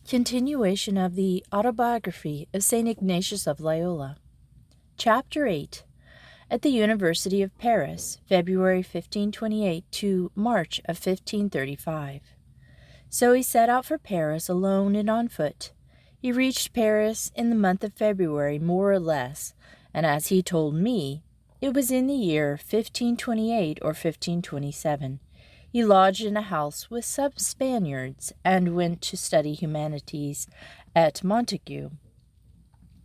Continuation of the Autobiography of St. Ignatius of Loyola. Chapter 8. At the University of Paris, February 1528 to March of 1535. So he set out for Paris alone and on foot. He reached Paris in the month of February, more or less, and as he told me, it was in the year 1528 or 1527. He lodged in a house with some Spaniards and went to study humanities at Montaigu.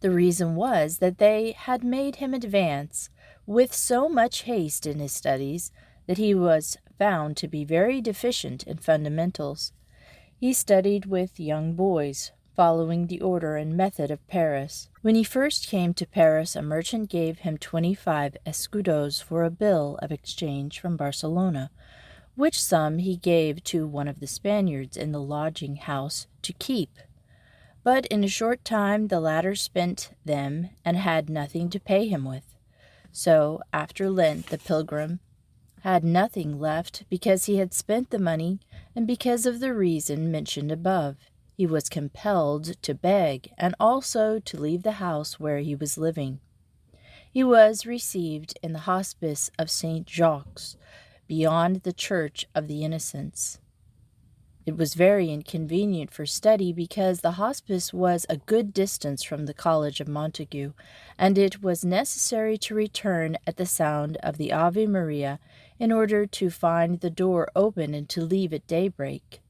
The reason was that they had made him advance with so much haste in his studies that he was found to be very deficient in fundamentals. He studied with young boys, following the order and method of Paris. When he first came to Paris, a merchant gave him 25 escudos for a bill of exchange from Barcelona, which sum he gave to one of the Spaniards in the lodging-house to keep. But in a short time the latter spent them and had nothing to pay him with. So, after Lent, the pilgrim had nothing left because he had spent the money, and because of the reason mentioned above. He was compelled to beg, and also to leave the house where he was living. He was received in the hospice of St. Jacques, beyond the Church of the Innocents. It was very inconvenient for study because the hospice was a good distance from the College of Montaigu, and it was necessary to return at the sound of the Ave Maria in order to find the door open and to leave at daybreak.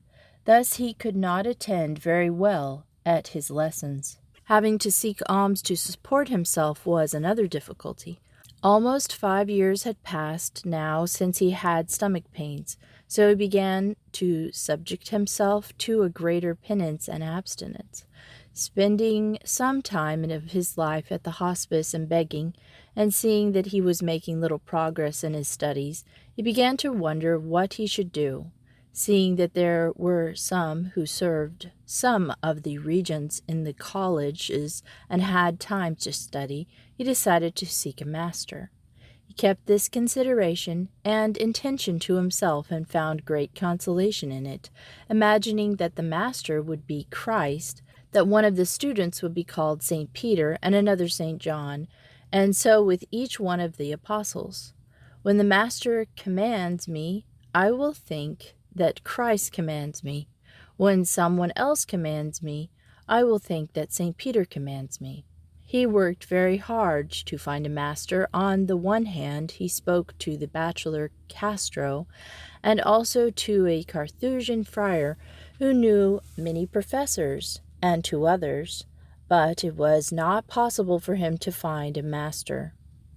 Thus he could not attend very well at his lessons. Having to seek alms to support himself was another difficulty. Almost 5 years had passed now since he had stomach pains, so he began to subject himself to a greater penance and abstinence, spending some time of his life at the hospice and begging, and seeing that he was making little progress in his studies, he began to wonder what he should do. Seeing that there were some who served some of the regents in the colleges and had time to study, he decided to seek a master. He kept this consideration and intention to himself and found great consolation in it, imagining that the master would be Christ, that one of the students would be called St. Peter and another St. John, and so with each one of the apostles. When the master commands me, I will think that Christ commands me. When someone else commands me, I will think that St. Peter commands me. He worked very hard to find a master. On the one hand, he spoke to the bachelor Castro, and also to a Carthusian friar who knew many professors, and to others, but it was not possible for him to find a master.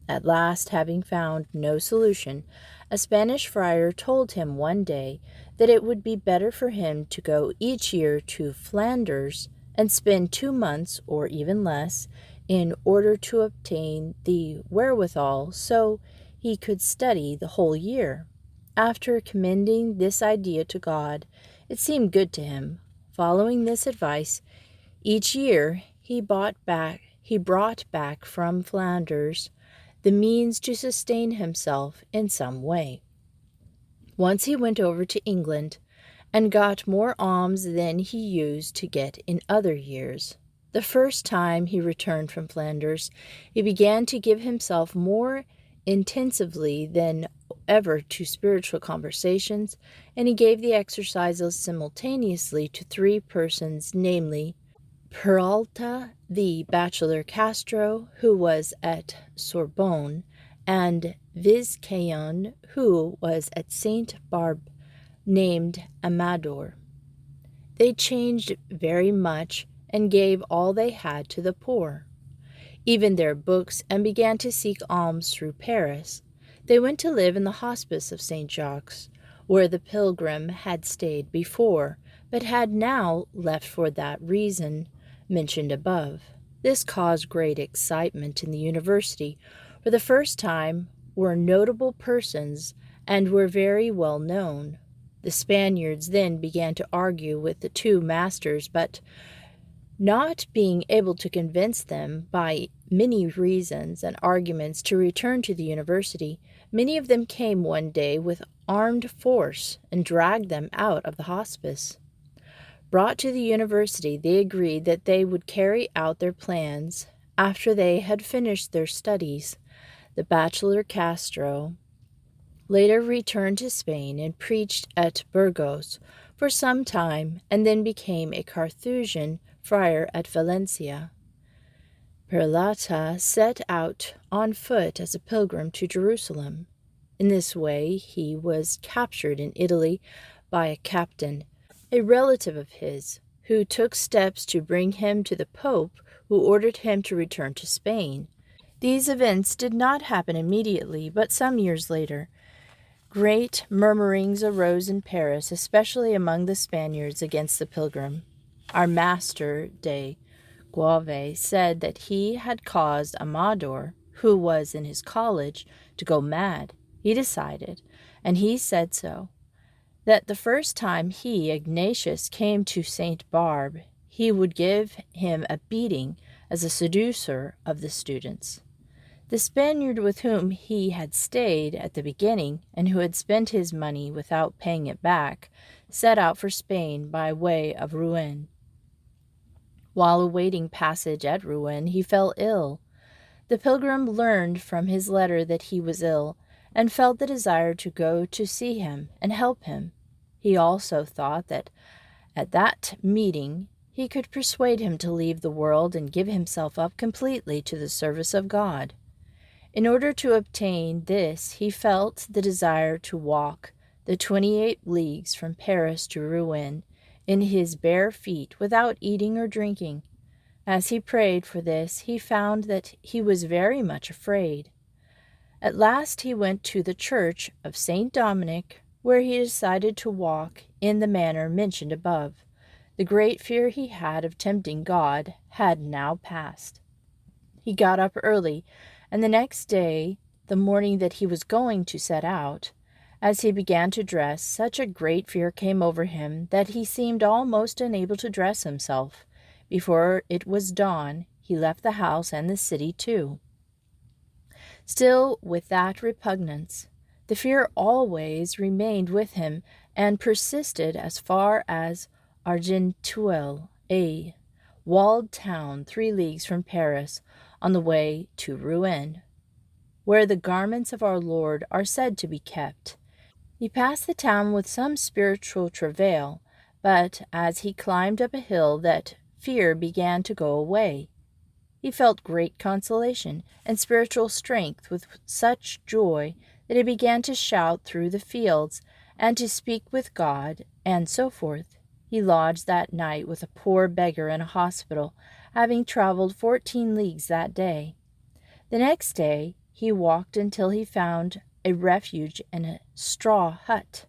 At last, having found no solution, a Spanish friar told him one day that it would be better for him to go each year to Flanders and spend 2 months, or even less, in order to obtain the wherewithal so he could study the whole year. After commending this idea to God, it seemed good to him. Following this advice, each year he brought back from Flanders the means to sustain himself in some way. Once he went over to England and got more alms than he used to get in other years. The first time he returned from Flanders, he began to give himself more intensively than ever to spiritual conversations, and he gave the exercises simultaneously to 3 persons, namely, Peralta, the bachelor Castro, who was at Sorbonne, and Vizcayon, who was at St. Barbe, named Amador. They changed very much and gave all they had to the poor, even their books, and began to seek alms through Paris. They went to live in the hospice of St. Jacques, where the pilgrim had stayed before, but had now left for that reason mentioned above. This caused great excitement in the university. For the first time were notable persons and were very well known. The Spaniards then began to argue with the 2 masters, but not being able to convince them by many reasons and arguments to return to the university, many of them came one day with armed force and dragged them out of the hospice. Brought to the university, they agreed that they would carry out their plans after they had finished their studies. The bachelor Castro later returned to Spain and preached at Burgos for some time, and then became a Carthusian friar at Valencia. Peralta set out on foot as a pilgrim to Jerusalem. In this way, he was captured in Italy by a captain, a relative of his, who took steps to bring him to the Pope, who ordered him to return to Spain. These events did not happen immediately, but some years later. Great murmurings arose in Paris, especially among the Spaniards, against the pilgrim. Our master de Guave said that he had caused Amador, who was in his college, to go mad. He decided, and he said so, that the first time he, Ignatius, came to St. Barbe, he would give him a beating as a seducer of the students. The Spaniard with whom he had stayed at the beginning, and who had spent his money without paying it back, set out for Spain by way of Rouen. While awaiting passage at Rouen, he fell ill. The pilgrim learned from his letter that he was ill, and felt the desire to go to see him and help him. He also thought that at that meeting he could persuade him to leave the world and give himself up completely to the service of God. In order to obtain this, he felt the desire to walk the 28 leagues from Paris to Rouen in his bare feet without eating or drinking. As he prayed for this, he found that he was very much afraid. At last he went to the church of St. Dominic, where he decided to walk in the manner mentioned above. The great fear he had of tempting God had now passed. He got up early, and the next day, the morning that he was going to set out, as he began to dress, such a great fear came over him that he seemed almost unable to dress himself. Before it was dawn, he left the house and the city too. Still, with that repugnance, the fear always remained with him and persisted as far as Argenteuil, a walled town 3 leagues from Paris, on the way to Rouen, where the garments of our Lord are said to be kept. He passed the town with some spiritual travail, but as he climbed up a hill that fear began to go away. He felt great consolation and spiritual strength with such joy that he began to shout through the fields and to speak with God, and so forth. He lodged that night with a poor beggar in a hospital, having traveled 14 leagues that day. The next day he walked until he found a refuge in a straw hut.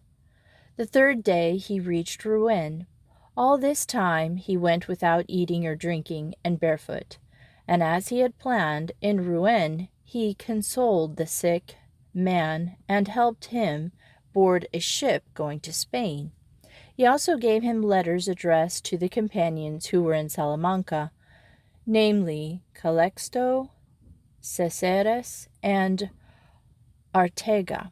The 3rd day he reached Rouen. All this time he went without eating or drinking and barefoot, and as he had planned, in Rouen he consoled the sick man and helped him board a ship going to Spain. He also gave him letters addressed to the companions who were in Salamanca, namely Calixto, Caceres, and Artega.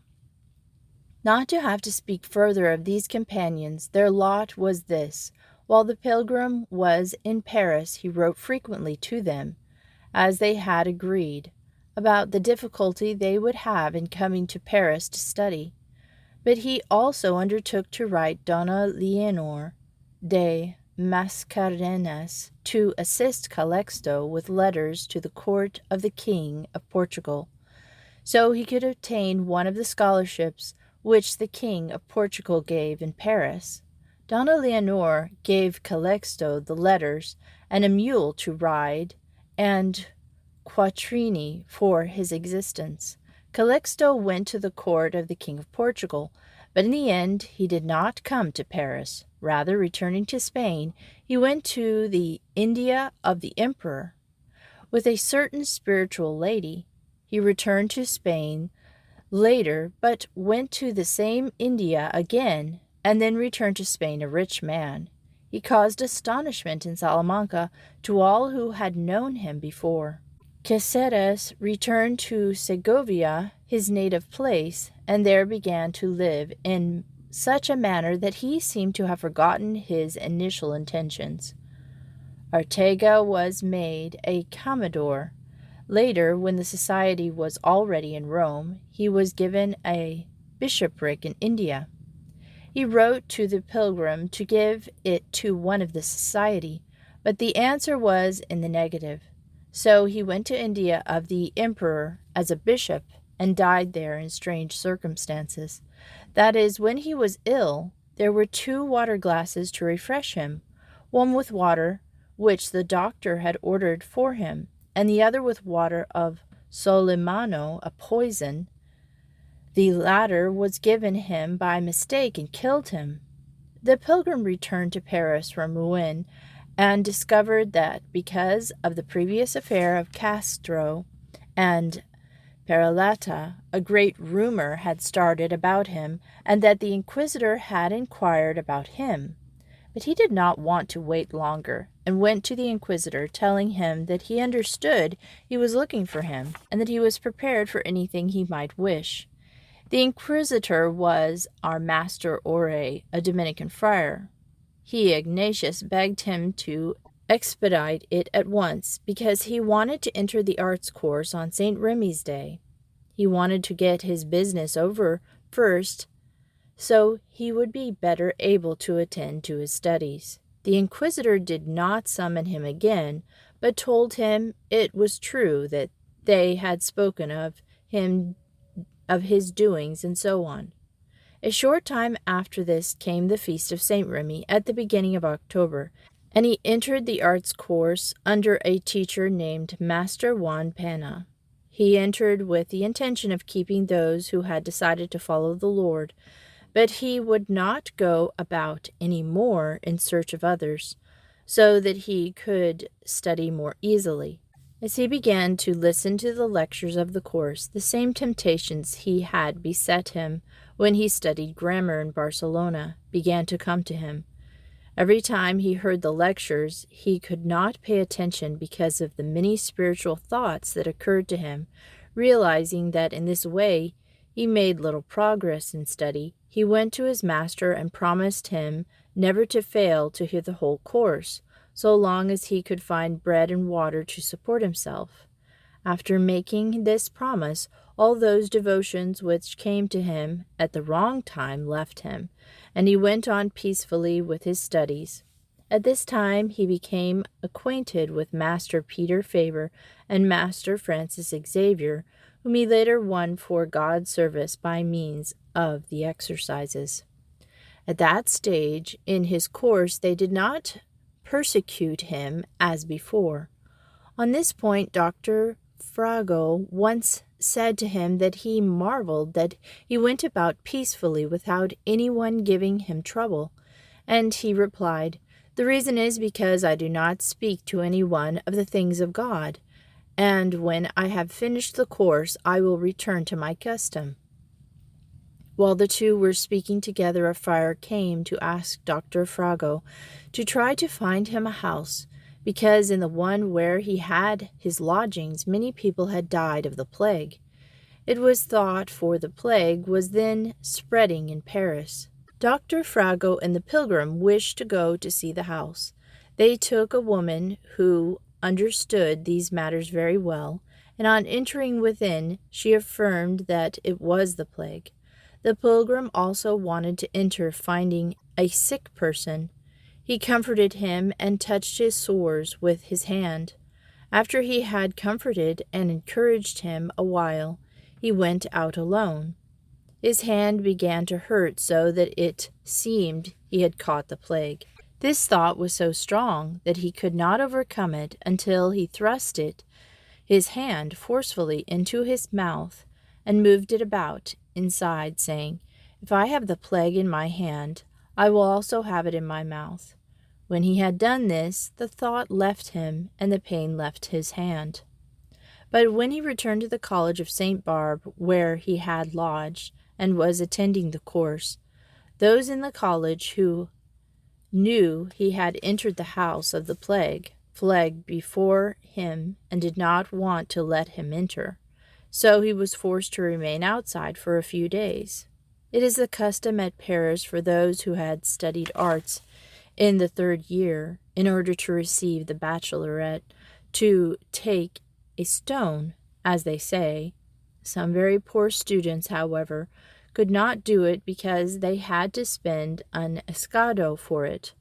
Not to have to speak further of these companions, their lot was this: while the pilgrim was in Paris, he wrote frequently to them, as they had agreed, about the difficulty they would have in coming to Paris to study. But he also undertook to write Donna Leonor de Mascarenas to assist Calixto with letters to the court of the King of Portugal, so he could obtain one of the scholarships which the King of Portugal gave in Paris. Donna Leonor gave Calixto the letters and a mule to ride and quattrini for his existence. Calixto went to the court of the King of Portugal, but in the end he did not come to Paris. Rather, returning to Spain, he went to the India of the Emperor. With a certain spiritual lady, he returned to Spain later, but went to the same India again, and then returned to Spain a rich man. He caused astonishment in Salamanca to all who had known him before. Caceres returned to Segovia, his native place, and there began to live in such a manner that he seemed to have forgotten his initial intentions. Ortega was made a commodore. Later, when the society was already in Rome, he was given a bishopric in India. He wrote to the pilgrim to give it to one of the society, but the answer was in the negative. So he went to India of the emperor as a bishop and died there in strange circumstances. That is, when he was ill, there were 2 water glasses to refresh him, one with water, which the doctor had ordered for him, and the other with water of Solimano, a poison. The latter was given him by mistake and killed him. The pilgrim returned to Paris from Rouen and discovered that because of the previous affair of Castro and Peralata, a great rumor had started about him, and that the inquisitor had inquired about him. But he did not want to wait longer, and went to the inquisitor, telling him that he understood he was looking for him, and that he was prepared for anything he might wish. The inquisitor was our Master Ore, a Dominican friar. He, Ignatius, begged him to expedite it at once, because he wanted to enter the arts course on St. Remy's Day. He wanted to get his business over first, so he would be better able to attend to his studies. The inquisitor did not summon him again, but told him it was true that they had spoken of him, of his doings, and so on. A short time after this came the feast of St. Remy at the beginning of October, and he entered the arts course under a teacher named Master Juan Pena. He entered with the intention of keeping those who had decided to follow the Lord, but he would not go about any more in search of others, so that he could study more easily. As he began to listen to the lectures of the course, the same temptations he had beset him when he studied grammar in Barcelona began to come to him. Every time he heard the lectures, he could not pay attention because of the many spiritual thoughts that occurred to him. Realizing that in this way he made little progress in study, he went to his master and promised him never to fail to hear the whole course, so long as he could find bread and water to support himself. After making this promise, all those devotions which came to him at the wrong time left him, and he went on peacefully with his studies. At this time he became acquainted with Master Peter Faber and Master Francis Xavier, whom he later won for God's service by means of the exercises. At that stage in his course they did not persecute him as before. On this point Dr. Frago once said to him that he marveled that he went about peacefully without anyone giving him trouble, and he replied, "The reason is because I do not speak to anyone of the things of God, and when I have finished the course I will return to my custom." While the two were speaking together, a friar came to ask Dr. Frago to try to find him a house, because in the one where he had his lodgings many people had died of the plague. It was thought, for the plague was then spreading in Paris. Dr. Frago and the pilgrim wished to go to see the house. They took a woman who understood these matters very well, and on entering within, she affirmed that it was the plague. The pilgrim also wanted to enter, finding a sick person. He comforted him and touched his sores with his hand. After he had comforted and encouraged him a while, he went out alone. His hand began to hurt so that it seemed he had caught the plague. This thought was so strong that he could not overcome it until he thrust his hand forcefully into his mouth and moved it about inside, saying, "If I have the plague in my hand, I will also have it in my mouth." When he had done this, the thought left him, and the pain left his hand. But when he returned to the college of St. Barbe, where he had lodged and was attending the course, those in the college who knew he had entered the house of the plague fled before him and did not want to let him enter. So he was forced to remain outside for a few days. It is the custom at Paris for those who had studied arts in the third year, in order to receive the baccalaureate, to take a stone, as they say. Some very poor students, however, could not do it because they had to spend an escado for it.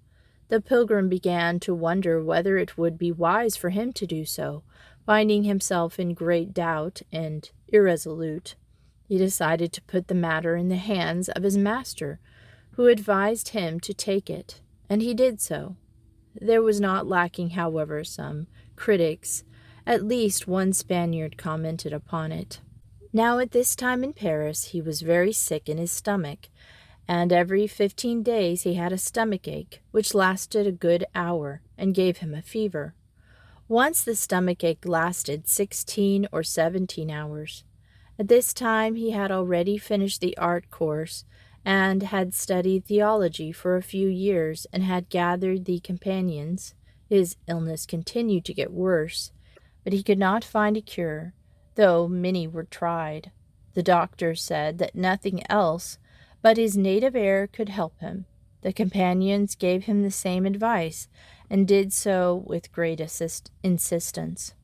The pilgrim began to wonder whether it would be wise for him to do so. Finding himself in great doubt and irresolute, he decided to put the matter in the hands of his master, who advised him to take it, and he did so. There was not lacking, however, some critics. At least one Spaniard commented upon it. Now at this time in Paris he was very sick in his stomach, and every 15 days he had a stomach ache, which lasted a good hour, and gave him a fever. Once the stomach ache lasted 16 or 17 hours. At this time he had already finished the art course, and had studied theology for a few years, and had gathered the companions. His illness continued to get worse, but he could not find a cure, though many were tried. The doctor said that nothing else but his native air could help him. The companions gave him the same advice, and did so with great insistence.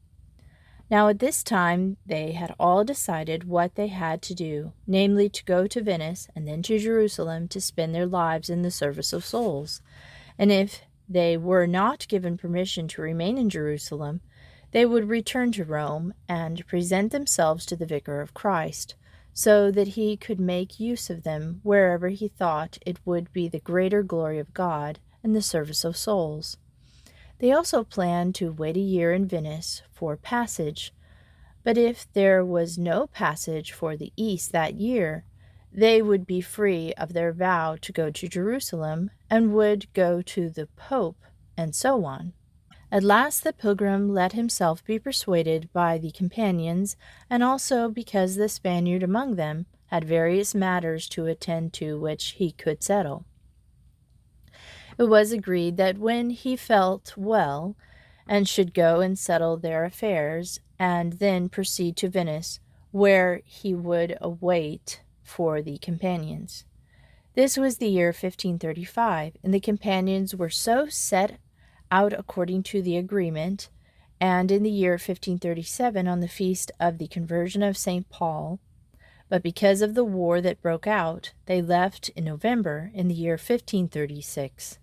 Now at this time they had all decided what they had to do, namely to go to Venice and then to Jerusalem to spend their lives in the service of souls. And if they were not given permission to remain in Jerusalem, they would return to Rome and present themselves to the Vicar of Christ, so that he could make use of them wherever he thought it would be the greater glory of God and the service of souls. They also planned to wait a year in Venice for passage, but if there was no passage for the East that year, they would be free of their vow to go to Jerusalem, and would go to the Pope, and so on. At last the pilgrim let himself be persuaded by the companions, and also because the Spaniard among them had various matters to attend to which he could settle. It was agreed that when he felt well, and should go and settle their affairs, and then proceed to Venice, where he would await for the companions. This was the year 1535, and the companions were so set out according to the agreement, and in the year 1537 on the feast of the conversion of St. Paul, but because of the war that broke out, they left in November in the year 1536.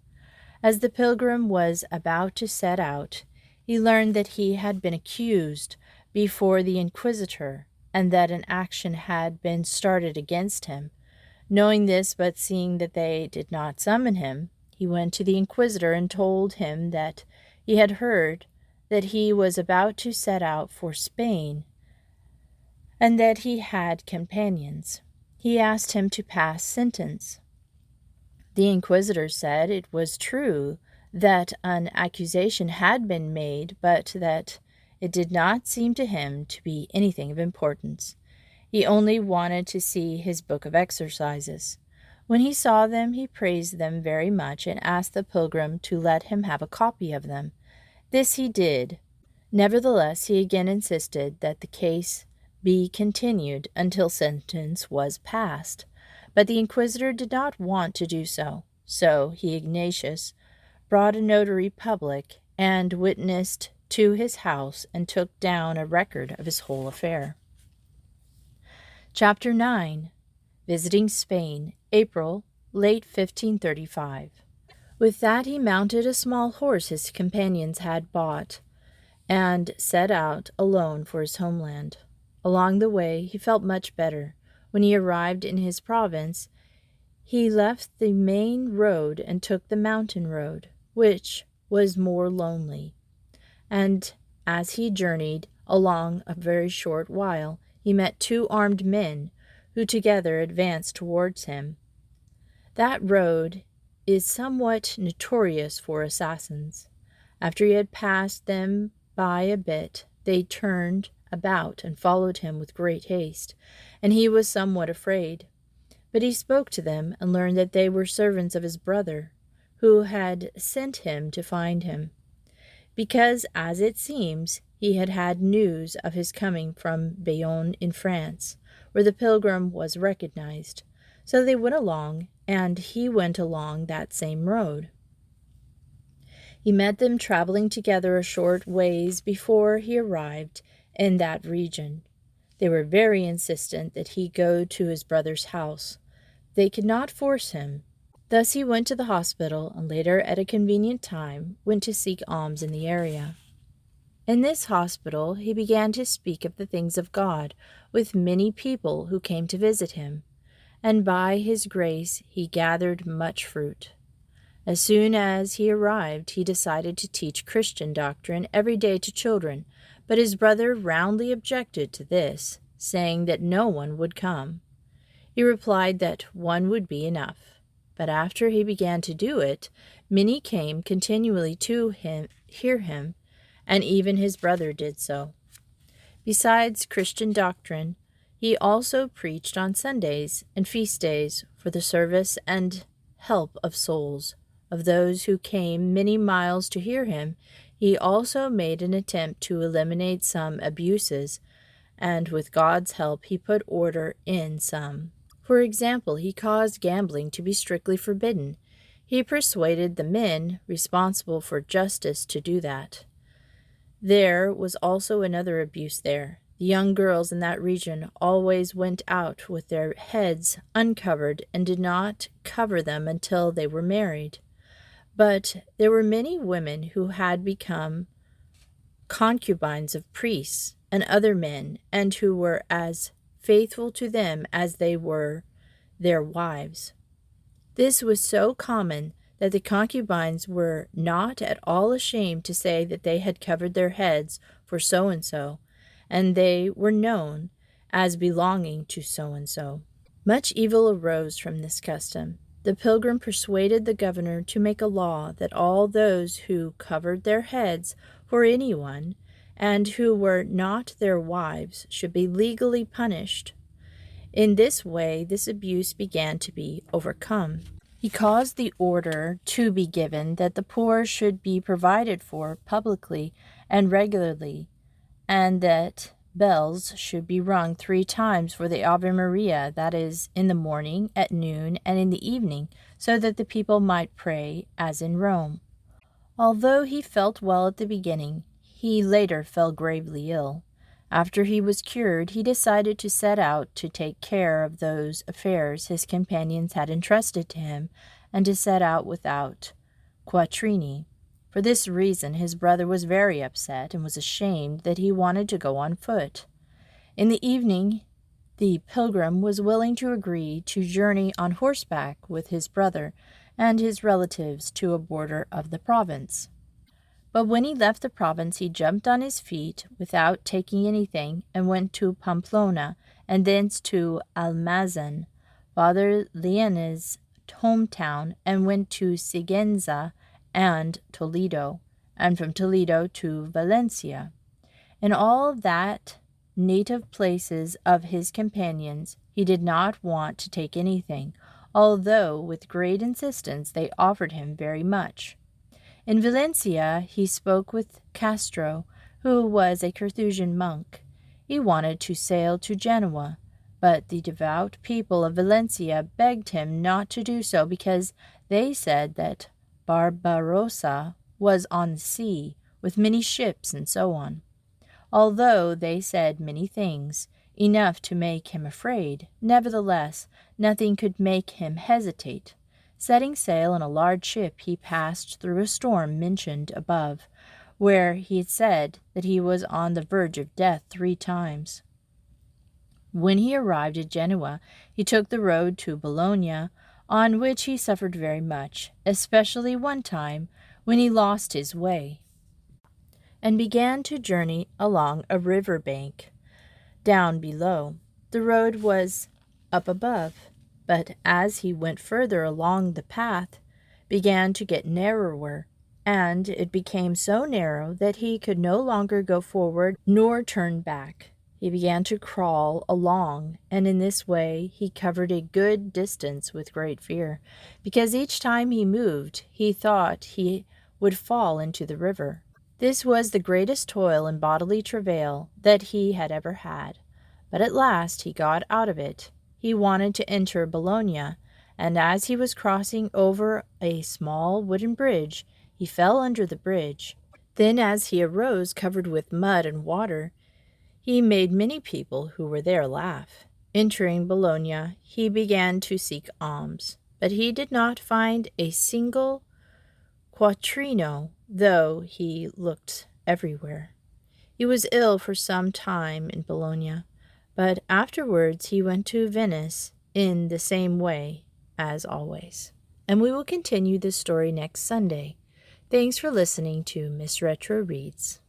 As the pilgrim was about to set out, he learned that he had been accused before the inquisitor, and that an action had been started against him. Knowing this, but seeing that they did not summon him, he went to the inquisitor and told him that he had heard that he was about to set out for Spain, and that he had companions. He asked him to pass sentence. The inquisitor said it was true that an accusation had been made, but that it did not seem to him to be anything of importance. He only wanted to see his book of exercises. When he saw them, he praised them very much, and asked the pilgrim to let him have a copy of them. This he did. Nevertheless, he again insisted that the case be continued until sentence was passed. But the inquisitor did not want to do so. So he, Ignatius, brought a notary public, and witnessed to his house, and took down a record of his whole affair. Chapter 9. Visiting Spain, April, late 1535. With that he mounted a small horse his companions had bought, and set out alone for his homeland. Along the way he felt much better. When he arrived in his province, he left the main road and took the mountain road, which was more lonely. And as he journeyed along a very short while, he met 2 armed men, who together advanced towards him. That road is somewhat notorious for assassins. After he had passed them by a bit, they turned about and followed him with great haste, and he was somewhat afraid. But he spoke to them, and learned that they were servants of his brother, who had sent him to find him, because, as it seems, he had had news of his coming from Bayonne in France, where the pilgrim was recognized. So they went along, and he went along that same road. He met them traveling together a short ways before he arrived in that region. They were very insistent that he go to his brother's house. They could not force him. Thus he went to the hospital, and later, at a convenient time, went to seek alms in the area. In this hospital he began to speak of the things of God with many people who came to visit him, and by his grace he gathered much fruit. As soon as he arrived, he decided to teach Christian doctrine every day to children, but his brother roundly objected to this, saying that no one would come. He replied that one would be enough. But after he began to do it, many came continually to hear him, and even his brother did so. Besides Christian doctrine, he also preached on Sundays and feast days for the service and help of souls. Of those who came many miles to hear him, he also made an attempt to eliminate some abuses, and with God's help he put order in some. For example, he caused gambling to be strictly forbidden. He persuaded the men responsible for justice to do that. There was also another abuse there. The young girls in that region always went out with their heads uncovered and did not cover them until they were married. But there were many women who had become concubines of priests and other men, and who were as faithful to them as they were their wives. This was so common that the concubines were not at all ashamed to say that they had covered their heads for so-and-so, and they were known as belonging to so-and-so. Much evil arose from this custom. The pilgrim persuaded the governor to make a law that all those who covered their heads for anyone, and who were not their wives, should be legally punished. In this way, this abuse began to be overcome. He caused the order to be given that the poor should be provided for publicly and regularly, and that bells should be rung 3 times for the Ave Maria, that is, in the morning, at noon, and in the evening, so that the people might pray as in Rome. Although he felt well at the beginning, he later fell gravely ill. After he was cured, he decided to set out to take care of those affairs his companions had entrusted to him, and to set out without quattrini. For this reason his brother was very upset, and was ashamed that he wanted to go on foot. In the evening the pilgrim was willing to agree to journey on horseback with his brother and his relatives to a border of the province. But when he left the province, he jumped on his feet without taking anything, and went to Pamplona, and thence to Almazan, Father Leone's hometown, and went to Sigenza and Toledo, and from Toledo to Valencia. In all that native places of his companions, he did not want to take anything, although with great insistence they offered him very much. In Valencia he spoke with Castro, who was a Carthusian monk. He wanted to sail to Genoa, but the devout people of Valencia begged him not to do so, because they said that Barbarossa was on the sea, with many ships and so on. Although they said many things, enough to make him afraid, nevertheless nothing could make him hesitate. Setting sail in a large ship, he passed through a storm mentioned above, where he had said that he was on the verge of death 3 times. When he arrived at Genoa, he took the road to Bologna, on which he suffered very much, especially one time when he lost his way, and began to journey along a river bank. Down below, the road was up above, but as he went further along, the path began to get narrower, and it became so narrow that he could no longer go forward nor turn back. He began to crawl along, and in this way he covered a good distance with great fear, because each time he moved he thought he would fall into the river. This was the greatest toil and bodily travail that he had ever had, but at last he got out of it. he wanted to enter Bologna, and as he was crossing over a small wooden bridge, he fell under the bridge. Then, as he arose covered with mud and water, he made many people who were there laugh. Entering Bologna, he began to seek alms, but he did not find a single quattrino, though he looked everywhere. He was ill for some time in Bologna, but afterwards he went to Venice in the same way as always. And we will continue this story next Sunday. Thanks for listening to Miss Retro Reads.